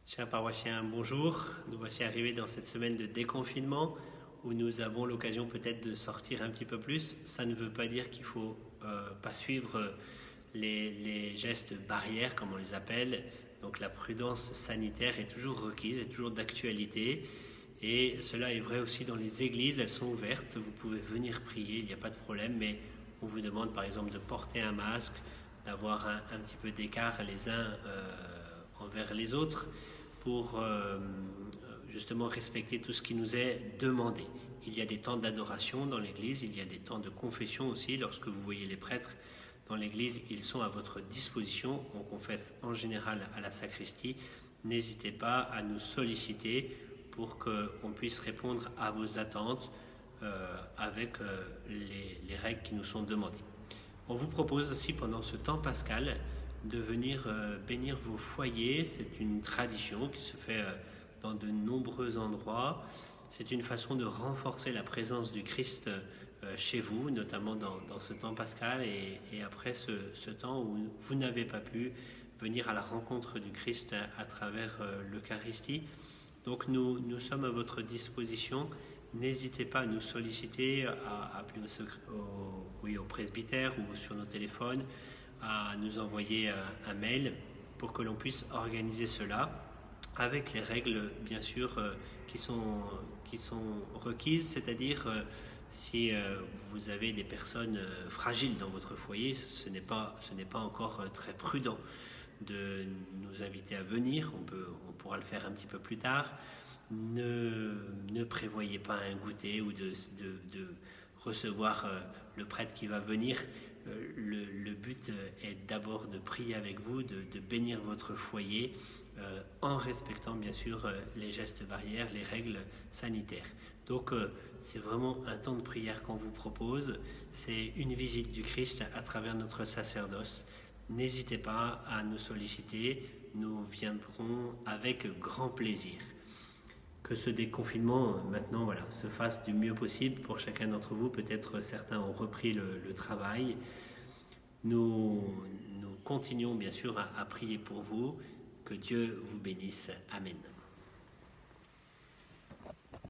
Chers paroissiens, bonjour. Nous voici arrivés dans cette semaine de déconfinement où nous avons l'occasion peut-être de sortir un petit peu plus. Ça ne veut pas dire qu'il ne faut pas suivre les gestes barrières, comme on les appelle. Donc la prudence sanitaire est toujours requise, est toujours d'actualité. Et cela est vrai aussi dans les églises, elles sont ouvertes. Vous pouvez venir prier, il n'y a pas de problème, mais on vous demande par exemple de porter un masque, d'avoir un petit peu d'écart les uns envers les autres, pour justement respecter tout ce qui nous est demandé. Il y a des temps d'adoration dans l'église, il y a des temps de confession aussi. Lorsque vous voyez les prêtres dans l'église, ils sont à votre disposition. On confesse en général à la sacristie. N'hésitez pas à nous solliciter pour qu'on puisse répondre à vos attentes avec les règles qui nous sont demandées. On vous propose aussi pendant ce temps pascal de venir bénir vos foyers. C'est une tradition qui se fait dans de nombreux endroits. C'est une façon de renforcer la présence du Christ chez vous, notamment dans ce temps pascal et après ce temps où vous n'avez pas pu venir à la rencontre du Christ à travers l'Eucharistie. Donc nous sommes à votre disposition. N'hésitez pas à nous solliciter, à appeler au presbytère ou sur nos téléphones, à nous envoyer un mail pour que l'on puisse organiser cela avec les règles bien sûr qui sont requises, c'est-à-dire si vous avez des personnes fragiles dans votre foyer, ce n'est pas encore très prudent de nous inviter à venir. On pourra le faire un petit peu plus tard. Ne prévoyez pas un goûter ou de recevoir le prêtre qui va venir. Le but est d'abord de prier avec vous, de bénir votre foyer en respectant bien sûr les gestes barrières, les règles sanitaires. Donc c'est vraiment un temps de prière qu'on vous propose. C'est une visite du Christ à travers notre sacerdoce. N'hésitez pas à nous solliciter, nous viendrons avec grand plaisir. Que ce déconfinement maintenant se fasse du mieux possible pour chacun d'entre vous. Peut-être certains ont repris le travail. Nous continuons bien sûr à prier pour vous. Que Dieu vous bénisse. Amen.